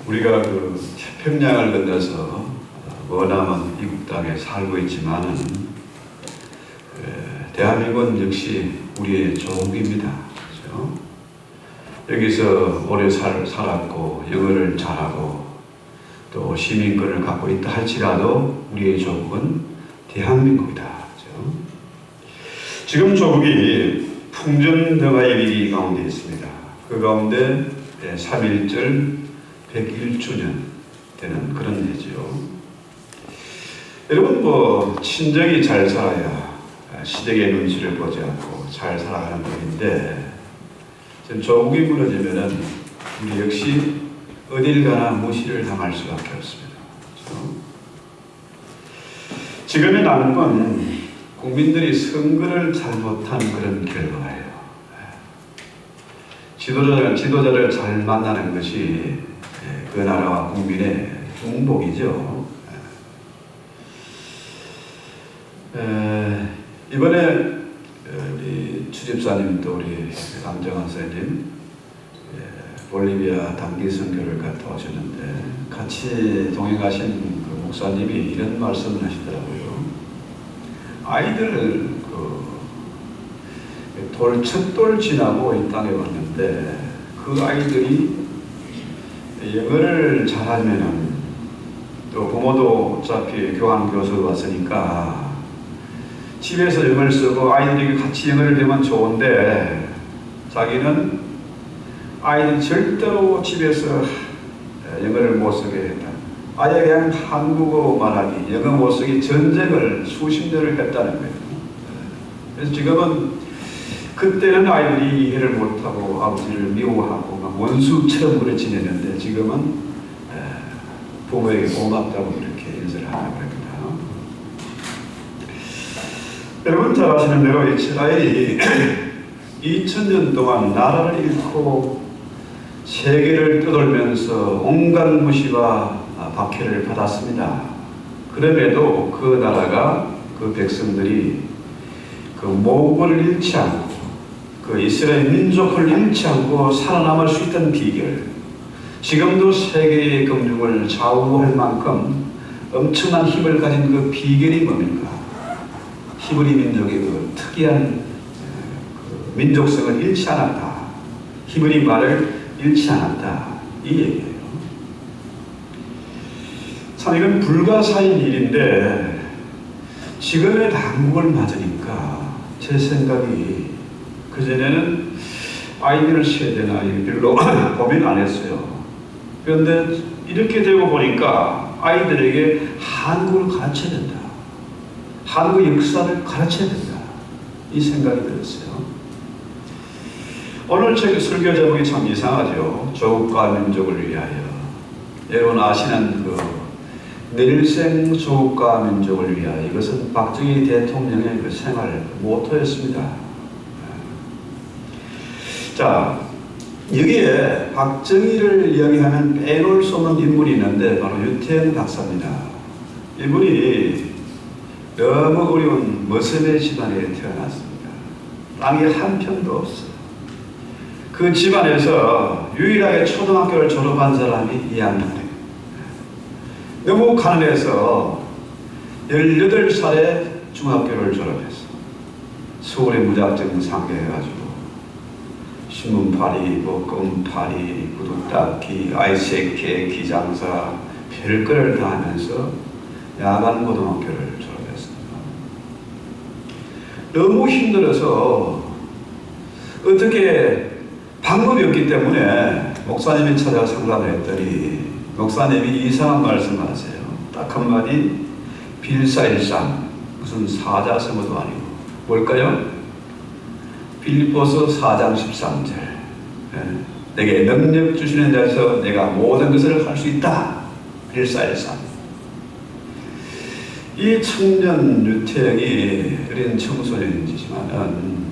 우리가 그 태평양을 건너서 머나먼 이국 땅에 살고 있지만은 대한민국은 역시 우리의 조국입니다. 그렇죠? 여기서 오래 살았고 영어를 잘하고 또 시민권을 갖고 있다 할지라도 우리의 조국은 대한민국이다. 그렇죠? 지금 조국이 풍전등화의 위기 가운데 있습니다. 그 가운데 3.1절 101주년 되는 그런 해죠. 여러분 친정이 잘 살아야 시댁의 눈치를 보지 않고 잘 살아가는 법인데 지금 조국이 무너지면은 우리 역시 어딜 가나 무시를 당할 수밖에 없습니다. 그렇죠? 지금의 난국은 국민들이 선거를 잘못한 그런 결과예요. 지도자를 잘 만나는 것이 그 나라와 국민의 행복이죠. 이번에 우리 주집사님도 우리 남정환 선생님 볼리비아 단기 선교를 갔다 오셨는데 같이 동행하신 그 목사님이 이런 말씀을 하시더라고요. 아이들을 첫 돌 지나고 이 땅에 왔는데 그 아이들이 영어를 잘하면은 또 부모도 어차피 교환교수 왔으니까 집에서 영어를 쓰고 아이들이 같이 영어를 배우면 좋은데 자기는 아이들이 절대로 집에서 영어를 못 쓰게 했다. 아예 그냥 한국어 말하기, 영어 못 쓰기 전쟁을 수십 년을 했다는 거예요. 그래서 지금은 그때는 아이들이 이해를 못하고 아버지를 미워하고 막 원수처럼 그래 지내는데 지금은 부모에게 고맙다고 이렇게 인사를 하라고 합니다. 여러분 잘 아시는 대로 이스라엘이 2000년 동안 나라를 잃고 세계를 떠돌면서 온갖 무시와 박해를 받았습니다. 그럼에도 그 나라가 그 백성들이 그 모국을 잃지 않고 그 이스라엘 민족을 잃지 않고 살아남을 수 있던 비결, 지금도 세계의 경중을 좌우할 만큼 엄청난 힘을 가진 그 비결이 뭡니까? 히브리 민족의 그 특이한 그 민족성을 잃지 않았다. 히브리 말을 잃지 않았다. 이 얘기예요. 참 이건 불가사의 일인데 지금의 난국을 맞으니까 제 생각이 그전에는 아이들 세대나 별로 고민 안 했어요. 그런데 이렇게 되고 보니까 아이들에게 한국을 가르쳐야 된다. 한국 역사를 가르쳐야 된다. 이 생각이 들었어요. 오늘 책 설교 제목이 참 이상하죠. 조국과 민족을 위하여. 여러분 아시는 그 내일생 조국과 민족을 위하여, 이것은 박정희 대통령의 그 생활 모토였습니다. 자, 여기에 박정희를 이야기하면 빼놓을 수 없는 인물이 있는데 바로 유태현 박사입니다. 이분이 너무 어려운 머슴의 집안에 태어났습니다. 땅이 한 편도 없어요. 그 집안에서 유일하게 초등학교를 졸업한 사람이 이한나예요. 너무 가난해서 18살에 중학교를 졸업했어. 서울에 무작정 상계해가지고 신문파리, 껌파리, 구두닦기, 아이스케, 기장사 별거를 다 하면서 야간 고등학교를 졸업했습니다. 너무 힘들어서 어떻게 방법이 없기 때문에 목사님이 찾아 상담을 했더니 목사님이 이상한 말씀을 하세요. 딱 한마디, 빌사일상, 무슨 사자성어도 아니고 뭘까요? 빌립보서 4장 13절. 내게 능력 주시는 데서 내가 모든 것을 할 수 있다. 빌사일상. 이 청년 유태영이 어린 청소년이지만은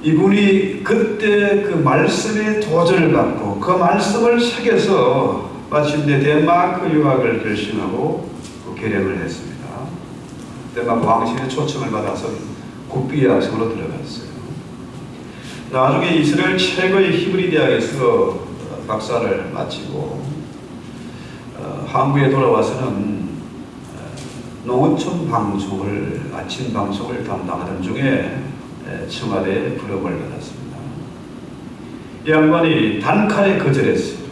이분이 그때 그 말씀의 도전을 받고 그 말씀을 새겨서 마침내 덴마크 유학을 결심하고 결행을 했습니다. 덴마크 왕실의 초청을 받아서 국비학생으로 들어갔어요. 나중에 이스라엘 최고의 히브리 대학에서 박사를 마치고 한국에 돌아와서는 농어촌 방송을 아침 방송을 담당하던 중에 청와대에 부름을 받았습니다. 이 양반이 단칼에 거절했어요.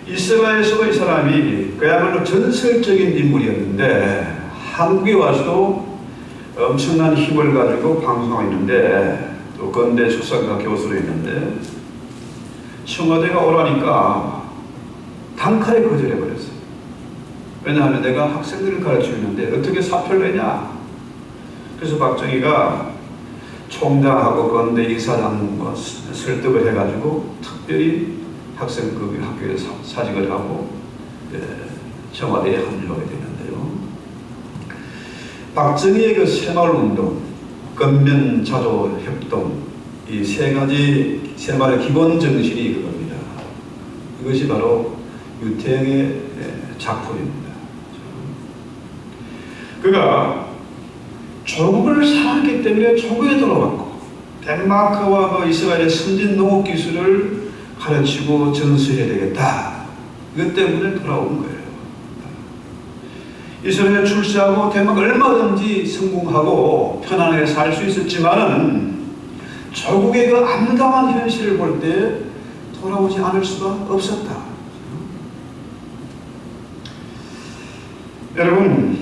이스라엘에서 이 사람이 그야말로 전설적인 인물이었는데 한국에 와서도 엄청난 힘을 가지고 방송하고 있는데 또 건대 출산과 교수로 있는데 청와대가 오라니까 단칼에 거절해버렸어요. 왜냐하면 내가 학생들을 가르치고 있는데 어떻게 사표를 내냐. 그래서 박정희가 총장하고 건대 이사장 설득을 해가지고 특별히 학생급이 학교에 사직을 하고 청와대에 합류하게 되는데요. 박정희의 그 새마을운동, 건면자조협동 이 세 가지 새마을의 기본 정신이 그겁니다. 이것이 바로 유태영의 작품입니다. 그가 조국을 사랑했기 때문에 조국에 돌아왔고 덴마크와 이스라엘의 선진 농업 기술을 가르치고 전수해야 되겠다. 이것 때문에 돌아온 거예요. 이스라엘에 출세하고 덴마크 얼마든지 성공하고 편안하게 살 수 있었지만은 조국의 그 암담한 현실을 볼 때 돌아오지 않을 수가 없었다. 여러분,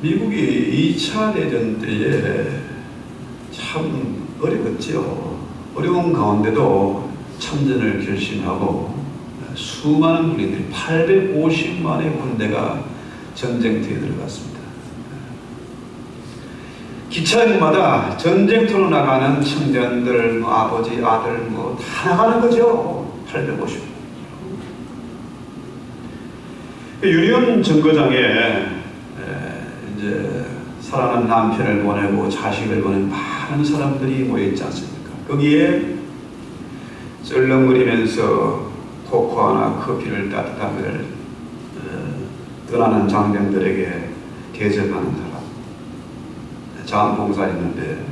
미국이 2차 대전 때에 참 어려웠죠. 어려운 가운데도 참전을 결심하고 수많은 군인들이 850만의 군대가 전쟁터에 들어갔습니다. 기차역마다 전쟁터로 나가는 청년들, 아버지, 아들 다 나가는 거죠. 850만. 유리온 정거장에 이제 사랑하는 남편을 보내고 자식을 보낸 많은 사람들이 모여있지 않습니까? 거기에 썰렁거리면서 코코아나 커피를 따뜻한 것을 떠나는 장병들에게 대접하는 사람, 자원봉사했는데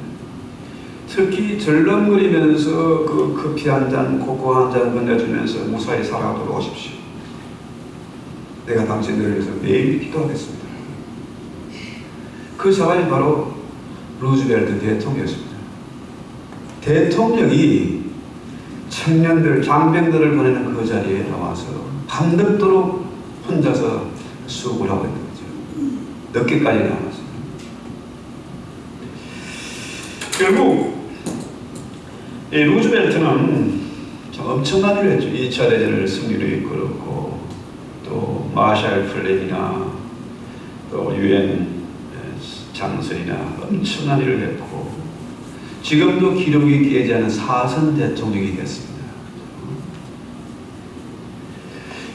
특히 절렁거리면서 그 커피 한 잔, 코코아 한 잔 건네주면서 무사히 살아 돌아오십시오. 내가 당신들을 위해서 매일 기도하겠습니다. 그 사람이 바로 루즈벨트 대통령이었습니다. 대통령이 청년들, 장병들을 보내는 그 자리에 나와서 밤늦도록 혼자서 수업을 하고 있는 거죠. 늦게까지 나왔어요. 결국 이 루즈벨트는 엄청난 일을 했죠. 2차 대전을 승리로 이끌었고 또 마샬 플랜이나 또 유엔 장선이나 엄청난 일을 했고 지금도 기록이 깨지 않은 사선 대통령이 됐습니다.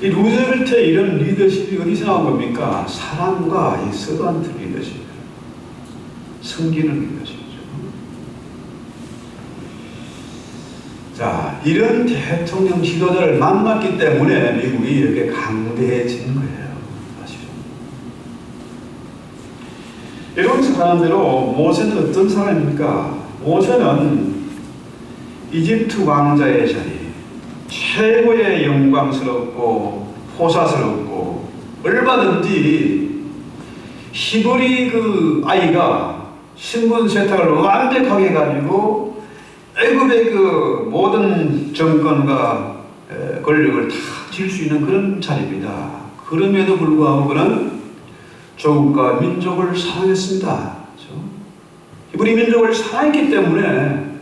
이 루즈벨트의 이런 리더십이 어디서 나온 겁니까? 사랑과 이 서번트 리더십, 섬기는 리더십이죠. 자, 이런 대통령 지도자를 만났기 때문에 미국이 이렇게 강대해진 거예요. 사실은. 여러분 잘 아는 대로 모세는 어떤 사람입니까? 모세는 이집트 왕자의 자리, 최고의 영광스럽고 호사스럽고 얼마든지 히브리 그 아이가 신분 세탁을 완벽하게 해가지고 애굽의 그 모든 정권과 권력을 다 질 수 있는 그런 자리입니다. 그럼에도 불구하고 그는 조국과 민족을 사랑했습니다. 그렇죠? 히브리 민족을 사랑했기 때문에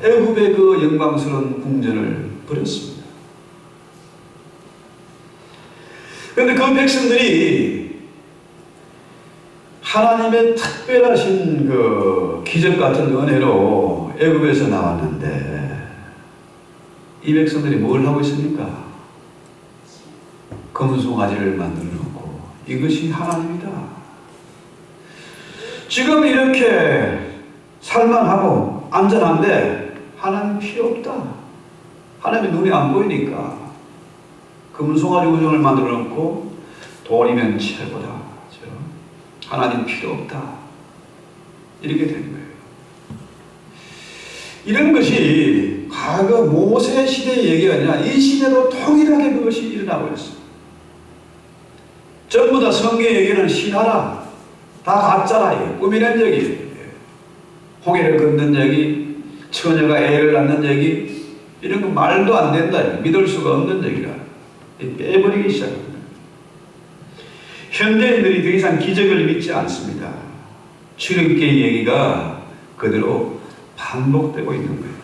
애굽의 그 영광스러운 궁전을 버렸습니다. 그런데 그 백성들이 하나님의 특별하신 그 기적 같은 은혜로 애굽에서 나왔는데 이 백성들이 뭘 하고 있습니까? 금송아지를 만들어 놓고 이것이 하나님이다. 지금 이렇게 살만하고 안전한데 하나님 필요 없다. 하나님의 눈에 안 보이니까 금송아지 우정을 만들어 놓고 돈이면 최고다. 하나님 필요 없다. 이렇게 된 거예요. 이런 것이 과거 모세 시대의 얘기가 아니라 이 시대도 동일하게 그것이 일어나고 있어요. 전부 다 성경의 얘기는 신화라, 다 가짜라, 꾸미는 얘기, 홍해를 건넌 얘기, 처녀가 애를 낳는 얘기, 이런 거 말도 안 된다, 믿을 수가 없는 얘기라 빼버리기 시작합니다. 현대인들이 더 이상 기적을 믿지 않습니다. 출애굽기의 얘기가 그대로 반복되고 있는 거예요.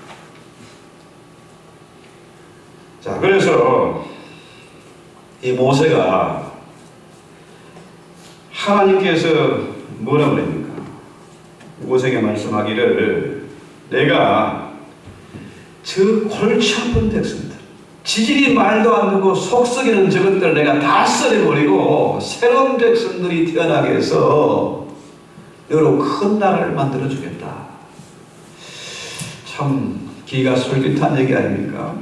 자, 그래서 이 모세가 하나님께서 뭐라고 그럽니까? 모세에게 말씀하기를 내가 저 골치 아픈 백성들, 지질이 말도 안 되고 속썩이는 저것들 내가 다 썰어버리고 새로운 백성들이 태어나게 해서 너로 큰 나라를 만들어 주겠다. 참 기가 솔깃한 얘기 아닙니까?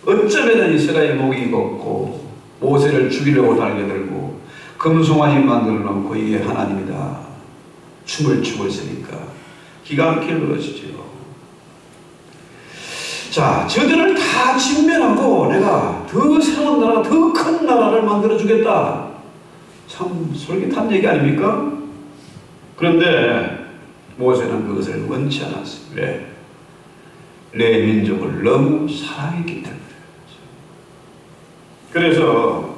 어쩌면 이스라엘 목이 걷고 모세를 죽이려고 달려들고 금송아지 만들어 놓고 이게 하나님이다 춤을 추고 있으니까 기가 막히게 그러시죠. 자, 저들을 다 진멸하고 내가 더 새로운 나라, 더 큰 나라를 만들어 주겠다. 참 솔깃한 얘기 아닙니까? 그런데 모세는 그것을 원치 않았어요. 왜? 내 민족을 너무 사랑했기 때문에. 그래서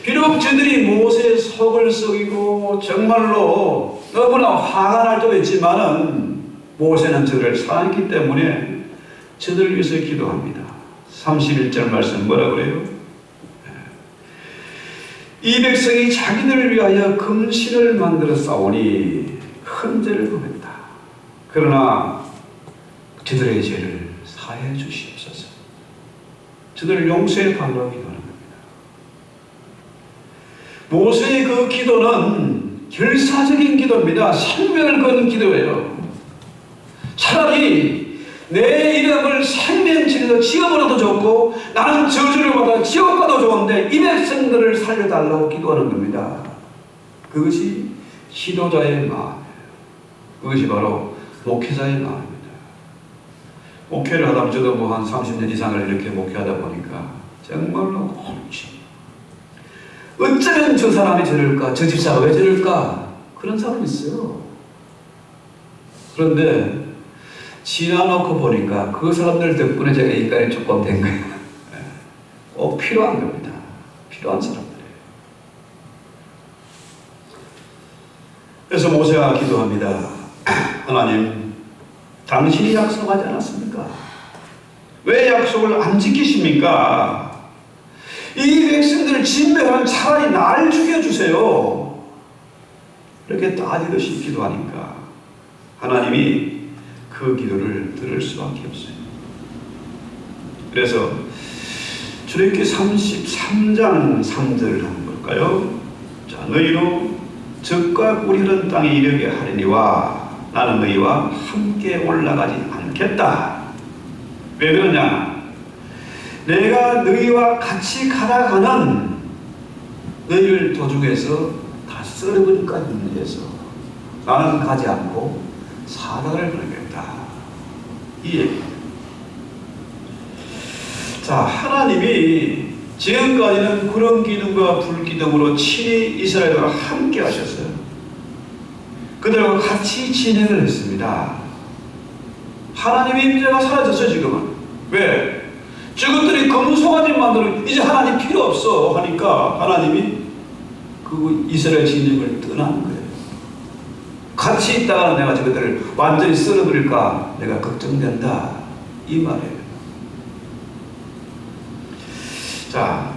비록 저들이 모세의 속을 썩이고 정말로 너무나 화가 날 때도 있지만은 모세는 저들을 사랑했기 때문에 저들을 위해서 기도합니다. 31절 말씀 뭐라고 그래요? 이 백성이 자기들을 위하여 금신을 만들어 싸우니 큰 죄를 범했다. 그러나 저들의 죄를 사해 주시옵소서. 저들을 용서해 달라고 기도하는 겁니다. 모세의 그 기도는 결사적인 기도입니다. 생명을 거는 기도예요. 차라리 내 이름을 생명책에서 지어버려도 좋고 나는 저주를 받아 지옥 가도 좋은데 이 백성들을 살려달라고 기도하는 겁니다. 그것이 지도자의 마음이에요. 그것이 바로 목회자의 마음입니다. 목회를 하다 보면 저도 뭐 한 30년 이상을 이렇게 목회하다 보니까 정말로 옳지. 어쩌면 저 사람이 저럴까? 저 집사가 왜 저럴까? 그런 사람이 있어요. 그런데 지나놓고 보니까 그 사람들 덕분에 제가 인간이 조금 된 거예요. 꼭 필요한 겁니다. 필요한 사람들이에요. 그래서 모세가 기도합니다. 하나님, 당신이 약속하지 않았습니까? 왜 약속을 안 지키십니까? 이 백성들을 진멸하면 차라리 날 죽여주세요. 이렇게 따지듯이 기도하니까 하나님이 그 기도를 들을 수밖에 없어요. 그래서 출애굽기 33장 3절을 한번 볼까요? 자, 너희로 적과 꿀이 흐르는 땅에 이르게 하리니와 나는 너희와 함께 올라가지 않겠다. 왜 그러냐? 내가 너희와 같이 가다가는 너희를 도중에서 다 썰어버릴까 힘내서 나는 가지 않고 사단을 보내겠다. 이 얘기입니다. 자, 하나님이 지금까지는 구름 기둥과 불 기둥으로 친히 이스라엘과 함께 하셨어요. 그들과 같이 진행을 했습니다. 하나님의 임재가 사라졌어요, 지금은. 왜? 저것들이 금송아지 만들어 이제 하나님 필요 없어 하니까 하나님이 그 이스라엘 진영을 떠난 거예요. 같이 있다가 내가 저것들을 완전히 썰어버릴까 내가 걱정된다 이 말이에요. 자,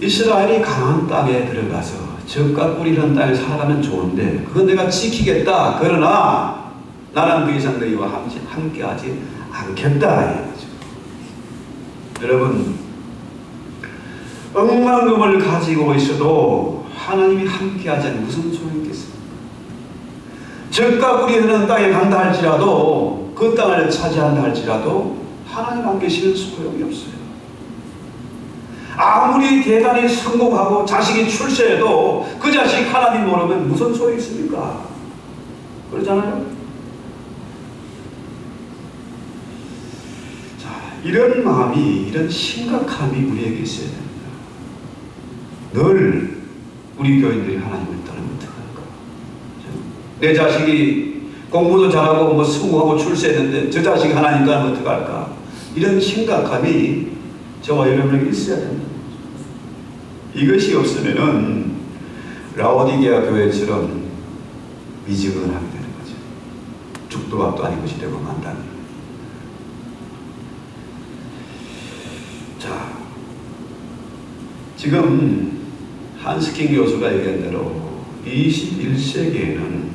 이스라엘이 가나안 땅에 들어가서 적과 꿀이라는 땅에 살아가면 좋은데 그건 내가 지키겠다. 그러나 나는 더 이상 너희와 함께하지 않겠다 이거죠. 여러분, 억만금을 가지고 있어도 하나님이 함께하지 않으면 무슨 소용이 있겠습니까? 적과 꿀이 흐르는 땅에 간다 할지라도 그 땅을 차지한다 할지라도 하나님 안 계시는 소용이 없어요. 아무리 대단히 성공하고 자식이 출세해도 그 자식 하나님 모르면 무슨 소용이 있습니까? 그러잖아요. 이런 마음이, 이런 심각함이 우리에게 있어야 됩니다. 늘 우리 교인들이 하나님을 따르면 어떡할까? 내 자식이 공부도 잘하고 뭐 성공하고 출세했는데 저 자식이 하나님 따르면 어떡할까? 이런 심각함이 저와 여러분에게 있어야 됩니다. 이것이 없으면은 라오디게아 교회처럼 미지근하게 되는 거죠. 죽도 밥도 아닌 것이 되고 만다니. 자, 지금 한스킹 교수가 얘기한 대로 21세기에는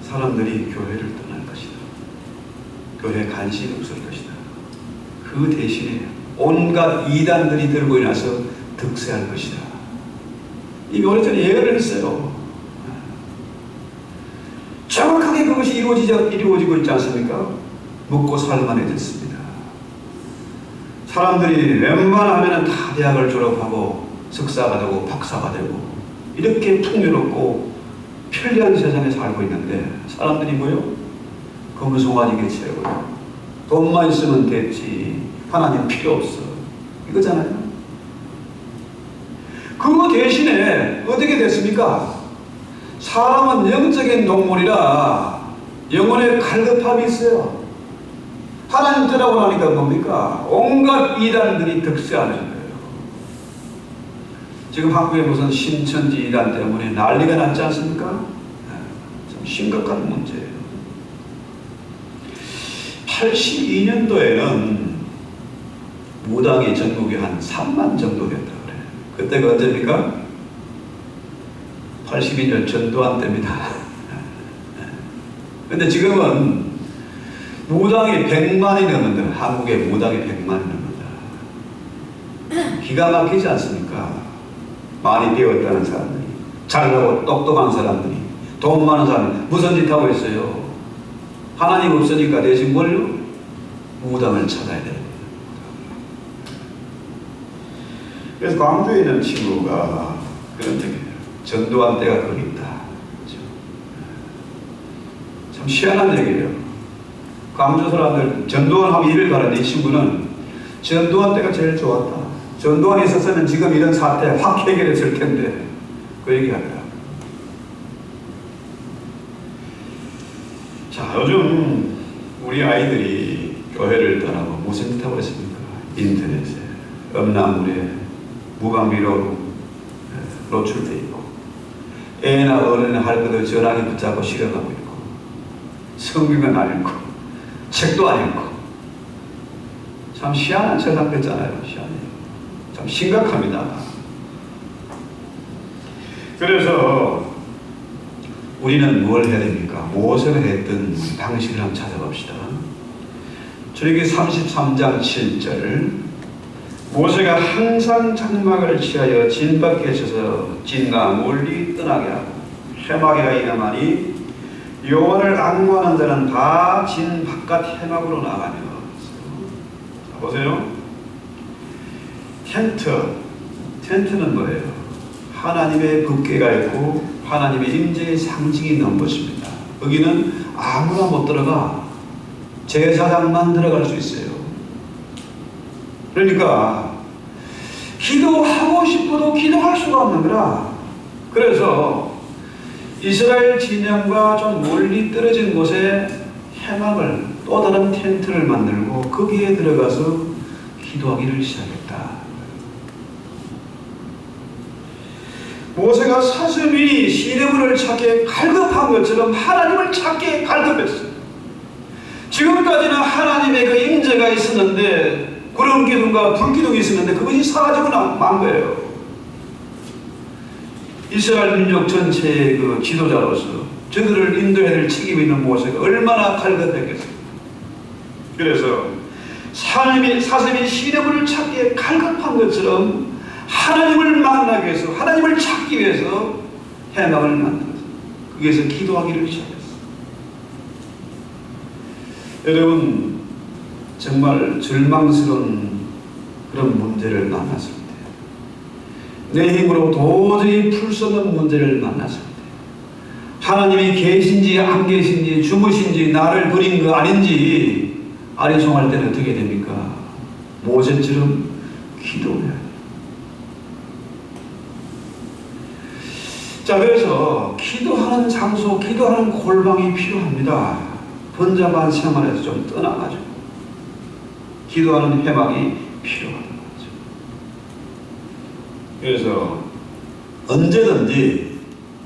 사람들이 교회를 떠날 것이다. 교회에 관심이 없을 것이다. 그 대신에 온갖 이단들이 들고 일어나서 득세할 것이다. 이 오래전에 예언을 했어요. 정확하게 그것이 이루어지고 있지 않습니까? 먹고 살만해졌습니다. 사람들이 웬만하면 다 대학을 졸업하고 석사가 되고 박사가 되고 이렇게 풍요롭고 편리한 세상에 살고 있는데 사람들이 뭐요? 검소하게 채우고 돈만 있으면 됐지 하나님 필요 없어 이거잖아요. 그거 대신에 어떻게 됐습니까? 사람은 영적인 동물이라 영혼에 갈급함이 있어요. 하나님 떠나고 나니까 뭡니까? 온갖 이단들이 득세하는 거예요. 지금 한국에 무슨 신천지 이단 때문에 난리가 났지 않습니까? 참 심각한 문제예요. 82년도에는 무당이 전국에 한 3만 정도 됐다 그래요. 그때가 언제입니까? 82년 전두환 때입니다. 근데 지금은 무당이 100만이 넘는다. 한국에 무당이 100만이 넘는다. 기가 막히지 않습니까? 많이 배웠다는 사람들이, 잘나고 똑똑한 사람들이, 돈 많은 사람들이 무슨 짓 하고 있어요? 하나님 없으니까 대신 뭘요? 무당을 찾아야 되는 거예요. 그래서 광주에 있는 친구가 그런 얘기예요. 전두환 때가 거기 있다. 참 희한한 얘기예요. 광주 사람들 전두환 하면 이를 가는데 이 친구는 전두환 때가 제일 좋았다. 전두환이 있었으면 지금 이런 사태 확 해결했을 텐데 그 얘기하더라. 자, 요즘 우리 아이들이 교회를 떠나고 무슨 짓 하고 있습니까? 인터넷에, 음란물에, 무방비로 노출되어 있고 애나 어른이나 할 것을 전화기 붙잡고 실어가고 있고 성경은 안 읽고 책도 안 읽고 참 희한한 세상 됐잖아요. 희한해요. 참 심각합니다. 그래서 우리는 뭘 해야 됩니까? 모세가 했던 방식을 한번 찾아봅시다. 출애굽기 33장 7절 모세가 항상 장막을 취하여 진 밖에 서서 진과 멀리 떠나게 하고 해막이가 임하니 여호와를 앙모하는 자는 다 진 바깥 해막으로 나가며. 자, 보세요. 텐트는 뭐예요? 하나님의 법궤가 있고 하나님의 임재의 상징이 있는 곳입니다. 여기는 아무나 못 들어가. 제사장만 들어갈 수 있어요. 그러니까 기도하고 싶어도 기도할 수가 없는 거라. 그래서 이스라엘 진영과 좀 멀리 떨어진 곳에 해막을 또 다른 텐트를 만들고 거기에 들어가서 기도하기를 시작했다. 모세가 사슴이 시내물을 찾기에 갈급한 것처럼 하나님을 찾기에 갈급했어요. 지금까지는 하나님의 그 임재가 있었는데 구름 기둥과 불 기둥이 있었는데 그것이 사라지고 만 거예요. 이스라엘 민족 전체의 그 지도자로서 저들을 인도해야 될 책임이 있는 모세가 얼마나 갈급했겠어요. 그래서 사슴이 시내물을 찾기에 갈급한 것처럼 하나님을 만나기 위해서, 하나님을 찾기 위해서 해막을 만들었어요. 거기에서 기도하기를 시작했어요. 여러분, 정말 절망스러운 그런 문제를 만났을 때, 내 힘으로 도저히 풀 수 없는 문제를 만났을 때, 하나님이 계신지 안 계신지 주무신지 나를 버린 거 아닌지 아리송할 때는 어떻게 됩니까? 모세처럼 기도해야 돼요. 자, 그래서 기도하는 장소, 기도하는 골방이 필요합니다. 번잡한 생활에서 좀 떠나가지고 기도하는 해막이 필요하다는 거죠. 그래서 언제든지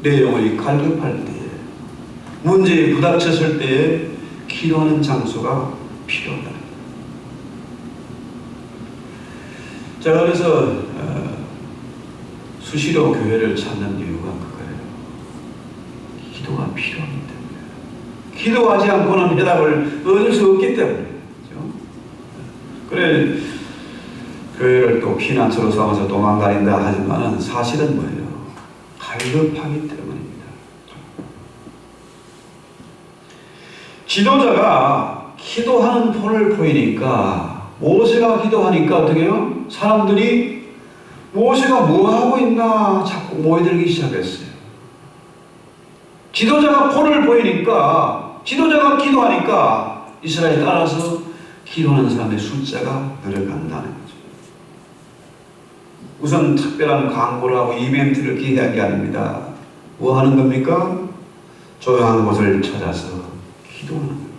내 영혼이 갈급할 때에, 문제에 부닥쳤을 때에 기도하는 장소가 필요하다. 자, 그래서 수시로 교회를 찾는 이유가 그거예요. 기도가 필요하기 때문에. 기도하지 않고는 해답을 얻을 수 없기 때문에. 그렇죠? 그래, 교회를 또 피난처로 삼아서 도망다닌다 하지만은 사실은 뭐예요? 갈급하기 때문입니다. 지도자가 기도하는 본을 보이니까, 모세가 기도하니까 어떻게 해요? 사람들이 모세가 뭐 하고 있나 자꾸 모여들기 시작했어요. 지도자가 본을 보이니까, 지도자가 기도하니까 이스라엘에 따라서 기도하는 사람의 숫자가 늘어간다는 거죠. 우선 특별한 광고를 하고 이벤트를 기대한 게 아닙니다. 뭐 하는 겁니까? 조용한 곳을 찾아서 기도하는 겁니다.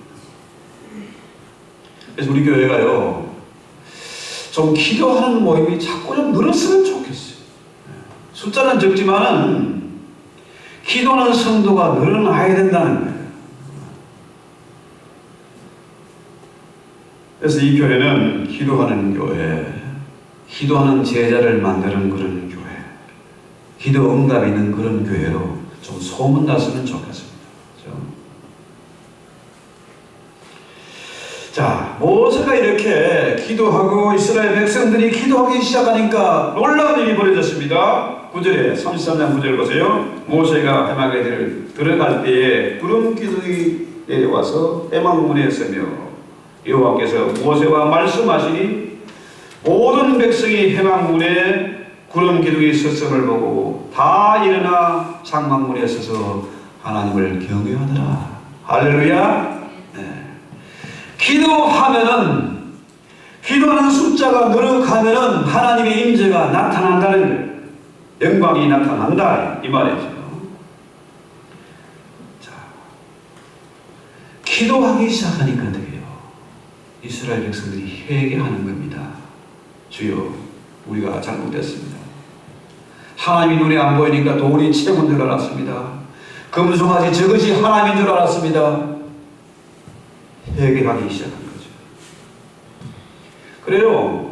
그래서 우리 교회가요, 좀 기도하는 모임이 자꾸 좀 늘었으면 좋겠어요. 숫자는 적지만은 기도하는 성도가 늘어나야 된다는 거예요. 그래서 이 교회는 기도하는 교회, 기도하는 제자를 만드는 그런 교회, 기도 응답이 있는 그런 교회로 좀 소문났으면 좋겠습니다. 그렇죠? 자, 모세가 이렇게 기도하고 이스라엘 백성들이 기도하기 시작하니까 놀라운 일이 벌어졌습니다. 9절에 33장 9절 보세요. 모세가 해막에 들어갈 때에 구름 기둥이 내려와서 해막문에 서며 여호와께서 모세와 말씀하시니 모든 백성이 해막문에 구름 기둥이 섰음을 보고 다 일어나 장막문에 서서 하나님을 경외하더라. 할렐루야. 기도하면은, 기도하는 숫자가 늘어가면은 하나님의 임재가 나타난다는 거예요. 영광이 나타난다 이 말이죠. 자, 기도하기 시작하니까 어떻게 해요? 이스라엘 백성들이 회개하는 겁니다. 주여, 우리가 잘못됐습니다. 하나님이 눈에 안 보이니까 돌이 채운 줄 알았습니다. 금송아지 저것이 하나님인 줄 알았습니다. 회개하기 시작한 거죠. 그래요.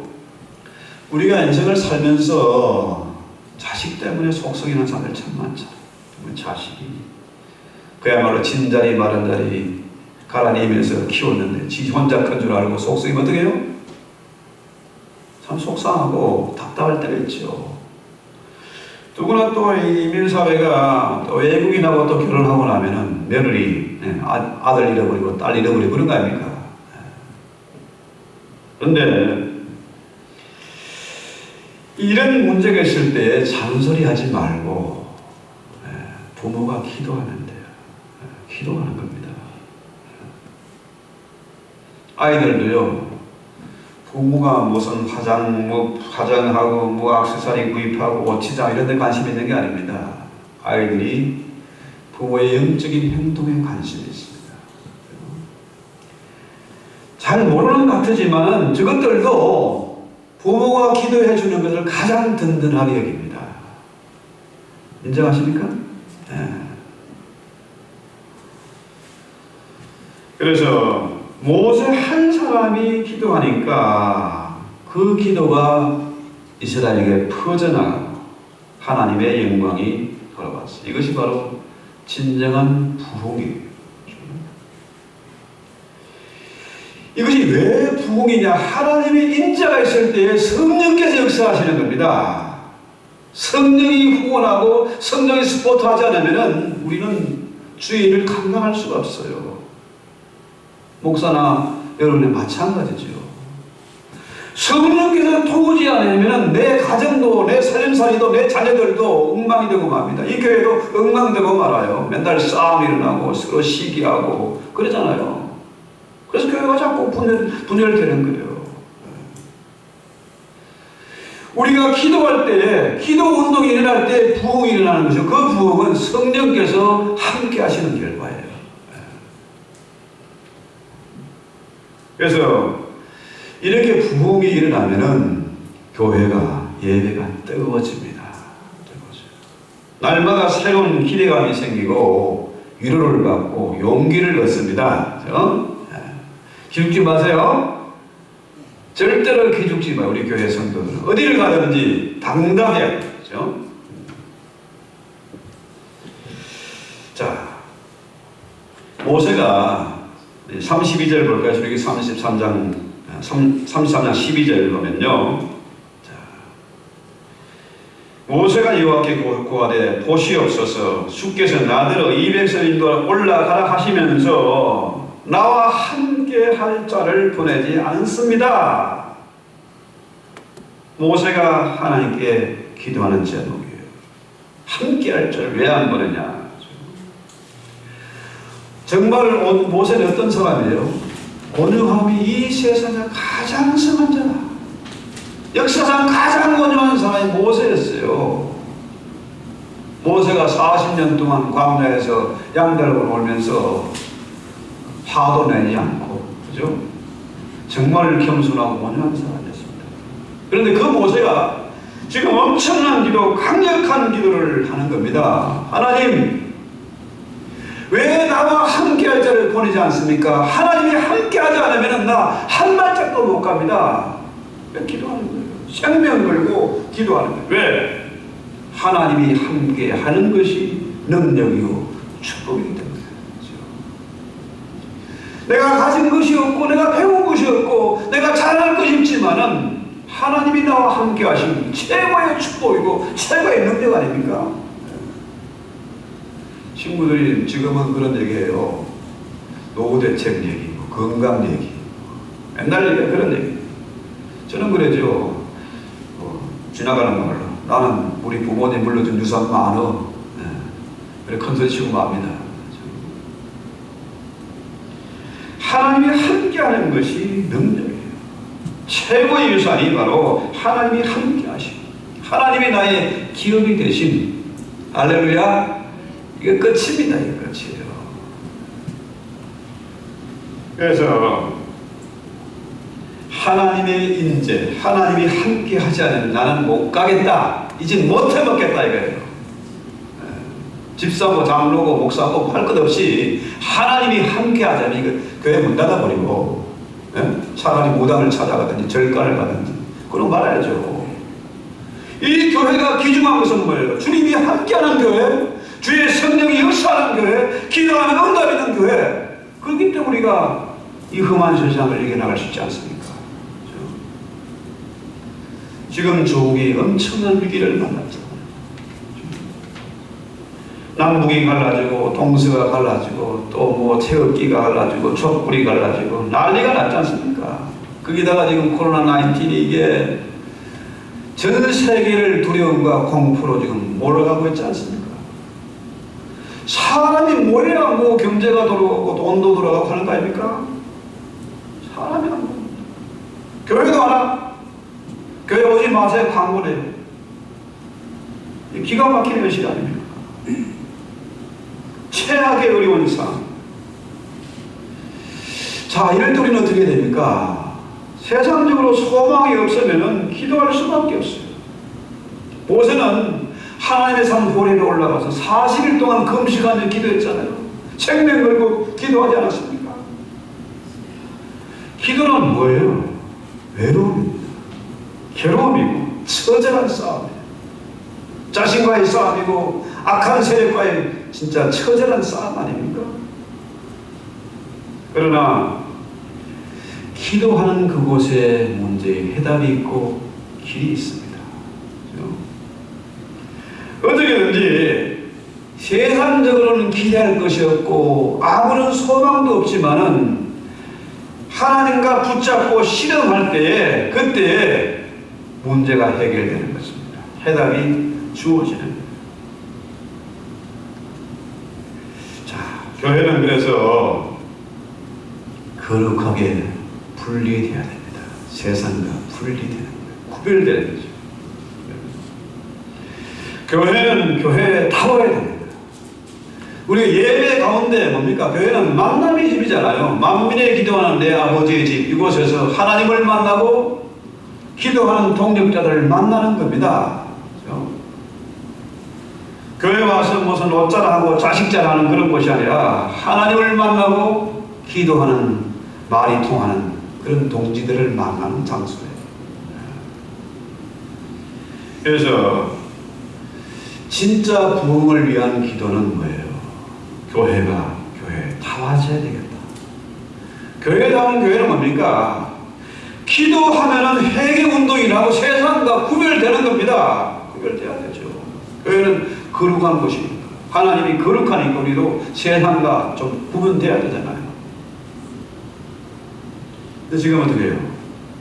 우리가 인생을 살면서 자식 때문에 속썩이는 사람들 참 많잖아요. 자식이 그야말로 진자리 마른자리 갈아내면서 키웠는데 지 혼자 큰 줄 알고 속썩이면 어떻게 해요? 참 속상하고 답답할 때가 있죠. 누구나 또 이민사회가 또 외국인하고 또 결혼하고 나면은 며느리, 아들 잃어버리고 딸 잃어버리고 그런 거 아닙니까? 그런데 이런 문제가 있을 때 잔소리하지 말고 부모가 기도하면 돼요. 기도하는 겁니다. 아이들도요, 부모가 무슨 화장하고 액세서리 구입하고 옷치장 이런 데 관심 있는 게 아닙니다. 아이들이 부모의 영적인 행동에 관심이 있습니다. 잘 모르는 것 같지만은 저것들도 부모가 기도해 주는 것을 가장 든든하게 여깁니다. 인정하십니까? 네. 그래서 모세 한 사람이 기도하니까 그 기도가 이스라엘에게 퍼져나가고 하나님의 영광이 돌아왔어요. 이것이 바로 진정한 부흥이에요. 이것이 왜 부흥이냐? 하나님의 인자가 있을 때 성령께서 역사하시는 겁니다. 성령이 후원하고 성령이 스포트하지 않으면 우리는 주의 일을 감당할 수가 없어요. 목사나 여러분의 마찬가지죠. 성령께서 도우지 않으면 내 가정도, 내 살림살이도, 내 자녀들도 엉망이 되고 맙니다. 이 교회도 엉망되고 말아요. 맨날 싸움이 일어나고 서로 시기하고 그러잖아요. 그래서 교회가 자꾸 분열되는 거예요. 우리가 기도할 때, 기도 운동이 일어날 때 부흥이 일어나는 것이죠. 그 부흥은 성령께서 함께 하시는 결과예요. 그래서 이렇게 부흥이 일어나면은 교회가, 예배가 뜨거워집니다. 날마다 새로운 기대감이 생기고 위로를 받고 용기를 얻습니다. 기죽지 마세요. 절대로 기죽지 마요. 우리 교회 성도들은 어디를 가든지 당당해야 되죠. 자, 모세가 32절 볼까요? 여기 33장 12절 보면요. 자, 모세가 여호와께 고하되 보시옵소서 주께서 나더러 이 백성인도 올라가라 하시면서 나와 함께 할 자를 보내지 않습니다. 모세가 하나님께 기도하는 제목이에요. 함께 할 자를 왜 안 보내냐. 정말 모세는 어떤 사람이에요? 온유함이 이 세상에 가장 성한 자다. 역사상 가장 온유한 사람이 모세였어요. 모세가 40년 동안 광야에서 양들을 몰면서 화도 내지 않고, 그죠? 정말 겸손하고 온유한 사람이었습니다. 그런데 그 모세가 지금 엄청난 기도, 강력한 기도를 하는 겁니다. 하나님, 왜 나와 함께 할 자를 보내지 않습니까? 하나님이 함께 하지 않으면 나 한 발짝도 못 갑니다. 왜 기도하는 거예요? 생명 걸고 기도하는 거예요. 왜? 하나님이 함께 하는 것이 능력이고 축복이기 때문에. 내가 가진 것이 없고 내가 배운 것이 없고 내가 잘할 것이 있지만은 하나님이 나와 함께 하신 최고의 축복이고 최고의 능력 아닙니까? 친구들이 지금은 그런 얘기해요. 노후 대책 얘기, 건강 얘기, 맨날 얘기해 그런 얘기. 저는 그러죠. 지나가는 말로 나는 우리 부모님 물려준 유산 많어. 그래 큰소리 치고 맙니다. 하나님이 함께하는 것이 능력이에요. 최고의 유산이 바로 하나님이 함께하심. 하나님이 나의 기업이 되신 할렐루야. 이게 끝입니다. 이게 끝이에요. 그래서 하나님의 인재, 하나님이 함께 하지 않으면 나는 못 가겠다. 이제 못 해먹겠다 이거예요. 집사고 장로고 목사고 할 것 없이 하나님이 함께 하자면 이거 교회 문 닫아버리고 차라리 무당을 찾아가든지 절간을 가든지 그런 말해야죠. 이 교회가 귀중한 것은 뭐예요? 주님이 함께하는 교회, 주의 성령이 역사하는 교회, 기도하는 응답 있는 교회. 그렇기 때문에 우리가 이 험한 세상을 이겨나갈 수 있지 않습니까? 지금 조국이 엄청난 위기를 만났죠. 남북이 갈라지고 동서가 갈라지고 또 뭐 태극기가 갈라지고 촛불이 갈라지고 난리가 났지 않습니까? 거기다가 지금 코로나19이 이게 전 세계를 두려움과 공포로 지금 몰아가고 있지 않습니까? 사람이 뭐해야 뭐 경제가 돌아가고 돈도 돌아가고 하는 거 아닙니까? 사람이 안 봅니다. 교회도 하나? 교회 오지 마세요. 광고래요. 기가 막히는 것이 아닙니까? 최악의 어려운 상황. 자, 이럴 때 우리는 어떻게 됩니까? 세상적으로 소망이 없으면 기도할 수밖에 없어요. 모세는 하나님의 산 호렙에 올라가서 40일 동안 금식하며 기도했잖아요. 생명 걸고 기도하지 않았습니까? 기도는 뭐예요? 외로움입니다. 괴로움이고 처절한 싸움이에요. 자신과의 싸움이고 악한 세력과의 진짜 처절한 싸움 아닙니까? 그러나 기도하는 그곳에 문제의 해답이 있고 길이 있습니다. 어떻게든지 세상적으로는 기대할 것이 없고 아무런 소망도 없지만은 하나님과 붙잡고 씨름할 때에 그때 문제가 해결되는 것입니다. 해답이 주어지는 거예요. 자, 교회는 그래서 거룩하게 분리되어야 됩니다. 세상과 분리되는 거예요. 구별되는 거죠. 교회는 교회다워야 됩니다. 우리가 예배 가운데 뭡니까? 교회는 만남의 집이잖아요. 만민의 기도하는 내 아버지의 집. 이곳에서 하나님을 만나고 기도하는 동력자들을 만나는 겁니다. 그렇죠? 교회 와서 무슨 옷 자랑하고 자식 자랑하는 그런 것이 아니라 하나님을 만나고 기도하는 말이 통하는 그런 동지들을 만나는 장소예요. 그래서 진짜 부흥을 위한 기도는 뭐예요? 교회가 다와져야 되겠다. 교회다운 교회는 뭡니까? 기도하면은 회개운동이라고 세상과 구별되는 겁니다. 구별돼야 되죠. 교회는 거룩한 곳이니까. 하나님이 거룩하니까 우리도 세상과 좀 구분돼야 되잖아요. 근데 지금 어떻게 해요?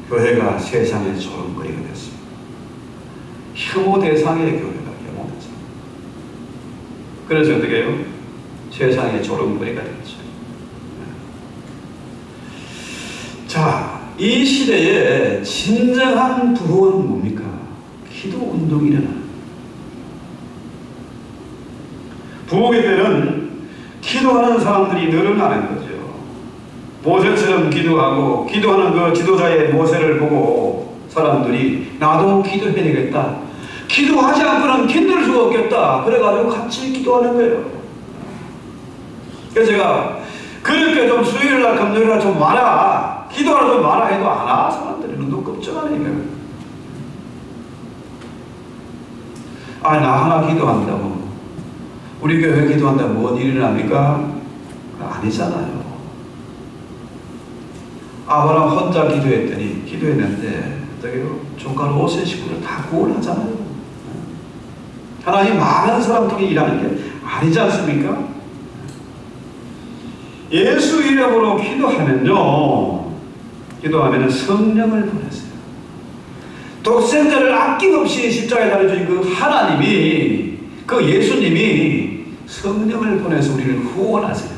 교회가 세상의 조롱거리가 됐습니다. 혐오 대상의 교회가 혐오 대상. 그래서 어떻게 해요? 세상의 조롱거리가 됐죠. 자, 이 시대에 진정한 부흥은 뭡니까? 기도 운동이 일어나는. 부흥의 때는 기도하는 사람들이 늘어나는 거죠. 모세처럼 기도하고 기도하는 그 지도자의 모세를 보고 사람들이 나도 기도해야 되겠다. 기도하지 않고는 견딜 수가 없겠다. 그래가지고 같이 기도하는 거예요. 그래서 제가 그렇게 좀 수요일날 금요일날 좀 와라. 기도하라 좀 와라 해도 안 와. 사람들이 눈도 껍질하네 이거. 아, 나 하나 기도한다고. 우리 교회 기도한다고 뭔 일이 납니까? 아니잖아요. 아브라함 혼자 기도했는데 어떻게요? 조카를 5세 식구를 다 구원하잖아요. 하나님 많은 사람 통해 일하는 게 아니지 않습니까? 예수 이름으로 기도하면은 성령을 보내세요. 독생자를 아낌없이 십자가에 달아주신 그 하나님이, 그 예수님이 성령을 보내서 우리를 구원하세요.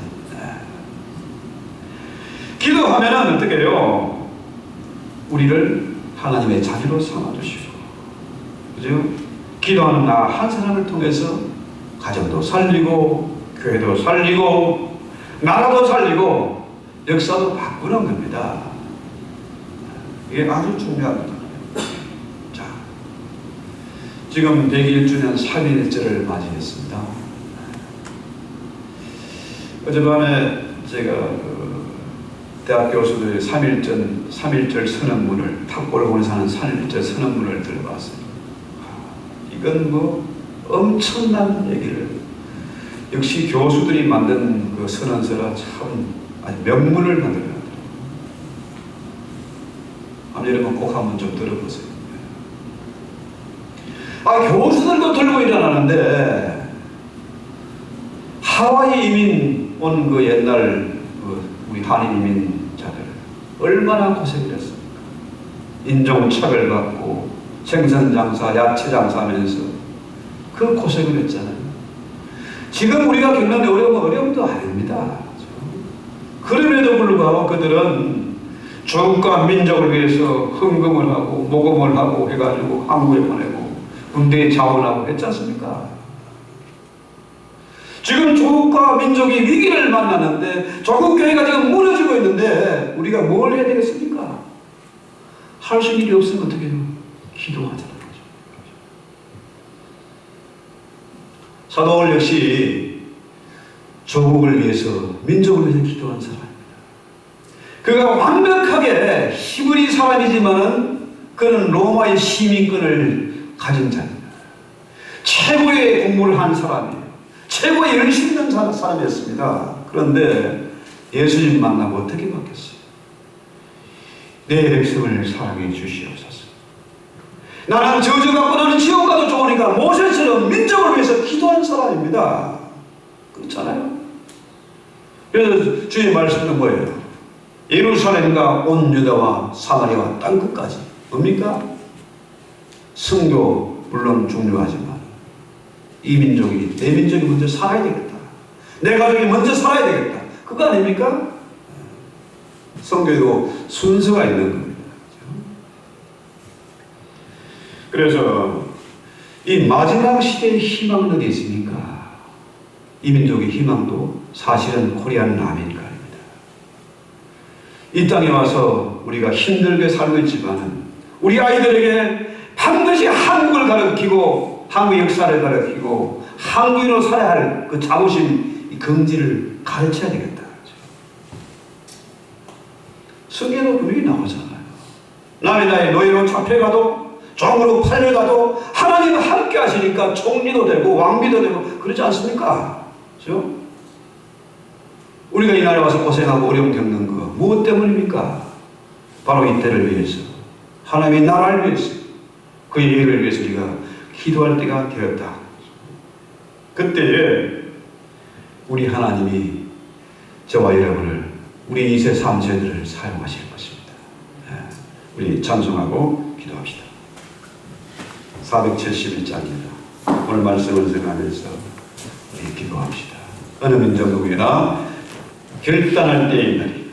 기도하면은 어떻게 해요? 우리를 하나님의 자녀로 삼아주시고, 그죠? 기도하는 나 한 사람을 통해서 가정도 살리고, 교회도 살리고, 나라도 살리고, 역사도 바꾸는 겁니다. 이게 아주 중요합니다. 자, 지금 101주년 3.1절을 맞이했습니다. 어젯밤에 제가 대학 교수들의 3.1절 선언문을, 탑골을 보내서 하는 3.1절 선언문을 들어봤어요. 이건 뭐 엄청난 얘기를, 역시 교수들이 만든 그 선언서라 참 아주 명문을 만들어요. 여러분 꼭 한번 좀 들어보세요. 교수들도 들고 일어나는데 하와이 이민 온 그 옛날 우리 한인 이민자들 얼마나 고생을 했습니까? 인종차별받고 생선장사, 야채장사하면서 그 고생을 했잖아요. 지금 우리가 겪는 어려움도 아닙니다. 그럼에도 불구하고 그들은 조국과 민족을 위해서 헌금을 하고 모금을 하고 해가지고 한국에 보내고 군대에 자원하고 했지 않습니까? 지금 조국과 민족이 위기를 만나는데 조국 교회가 지금 무너지고 있는데 우리가 뭘 해야 되겠습니까? 할 수 있는 일이 없으면 어떻게 해요? 기도하자는 거죠. 사도 바울 역시 조국을 위해서, 민족을 위해서 기도한 사람입니다. 그가 완벽하게 히브리 사람이지만은 그는 로마의 시민권을 가진 자입니다. 최고의 공부를 한 사람이에요. 최고의 열심 있는 사람이었습니다. 그런데 예수님 만나고 어떻게 바뀌었어요? 내 백성을 사랑해 주시옵소서. 나는 저주받고 나는 지옥 가도 좋으니까 모세처럼 민족을 위해서 기도한 사람입니다. 그렇잖아요. 그래서 주의 말씀은 뭐예요? 예루살렘과 온 유다와 사마리아와 땅끝까지. 뭡니까? 성교 물론 중요하지만 이 민족이, 내 민족이 먼저 살아야 되겠다. 내 가족이 먼저 살아야 되겠다. 그거 아닙니까? 성교에도 순서가 있는 겁니다. 그래서 이 마지막 시대의 희망은 어디 있습니까? 이 민족의 희망도 사실은 코리안 아메리카입니다. 이 땅에 와서 우리가 힘들게 살고 있지만 우리 아이들에게 반드시 한국을 가르치고 한국 역사를 가르치고 한국인으로 살아야 할 그 자부심, 이 긍지를 가르쳐야 되겠다. 성경에도 분명히 나오잖아요. 남의 나라에 노예로 잡혀가도 종으로 팔려가도 하나님과 함께 하시니까 총리도 되고 왕비도 되고 그러지 않습니까? 그렇죠? 우리가 이 나라에 와서 고생하고 어려움 겪는 거 무엇 때문입니까? 바로 이 때를 위해서, 하나님의 나라를 위해서, 그의 일을 위해서 우리가 기도할 때가 되었다. 그때에 우리 하나님이 저와 여러분을, 우리 2세 3세들을 사용하실 것입니다. 우리 찬송하고 기도합시다. 471장입니다. 오늘 말씀을 생각하면서 우리 기도합시다. 어느 민족 누구나 결단할 때의 날이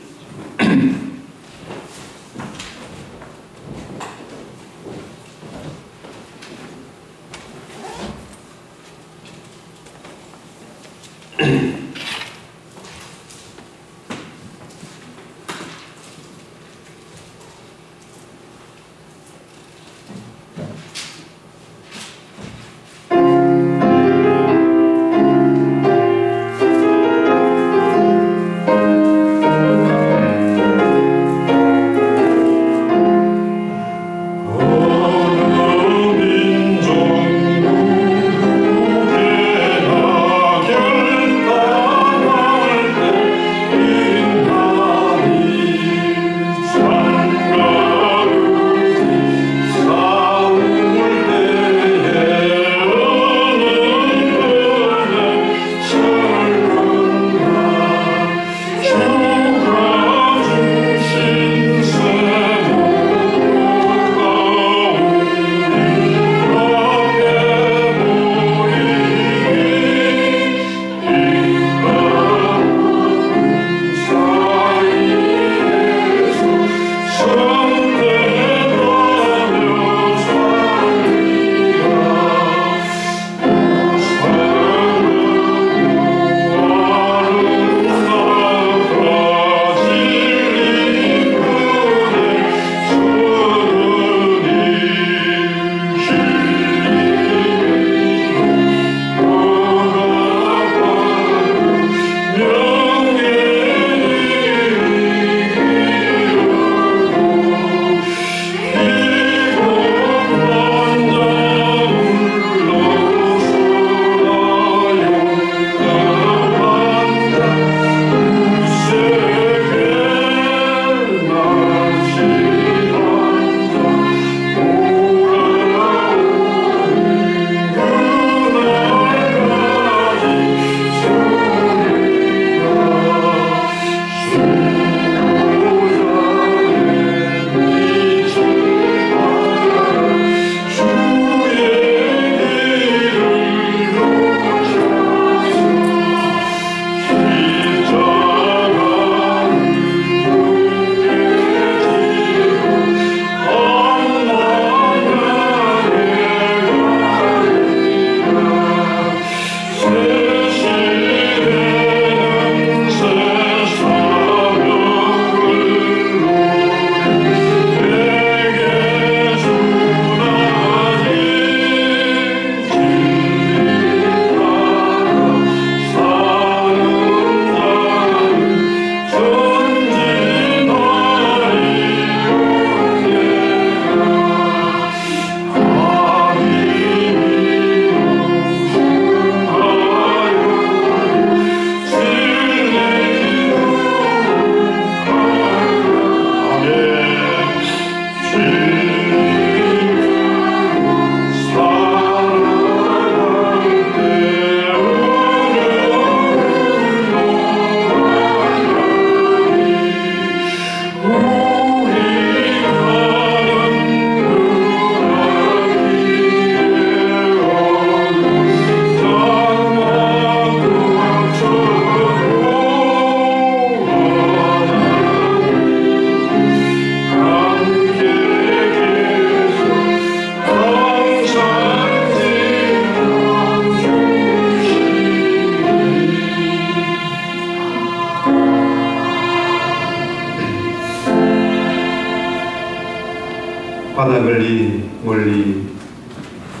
바다걸리 멀리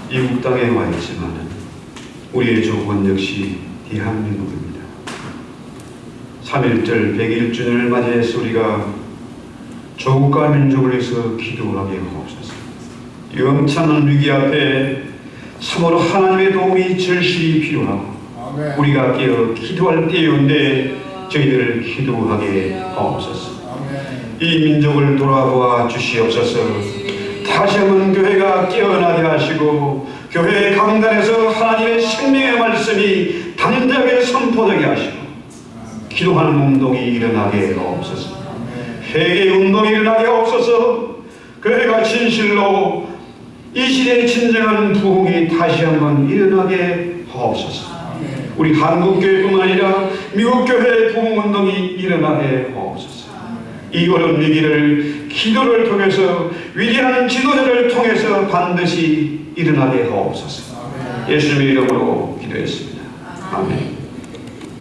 이국 땅에 와 있지만 우리의 조국은 역시 대한민국입니다. 3.1절 100일주년을 맞이해서 우리가 조국과 민족을 위해서 기도하게 하옵소서. 영창한 위기 앞에 참으로 하나님의 도움이 절실히 필요하고 아멘. 우리가 깨어 기도할 때였는데 저희들을 기도하게 하옵소서. 아멘. 이 민족을 돌아보아 주시옵소서. 다시 한번 교회가 깨어나게 하시고 교회의 강단에서 하나님의 생명의 말씀이 담대하게 선포되게 하시고 기도하는 운동이 일어나게 하옵소서. 회개 운동이 일어나게 하옵소서. 교회가 진실로 이 시대에 진정한 부흥이 다시 한번 일어나게 하옵소서. 우리 한국교회뿐만 아니라 미국교회의 부흥운동이 일어나게 하옵소서. 이 어려운 위기를 기도를 통해서 위대한 지도자를 통해서 반드시 일어나게 하옵소서. 예수님의 이름으로 기도했습니다. 아멘.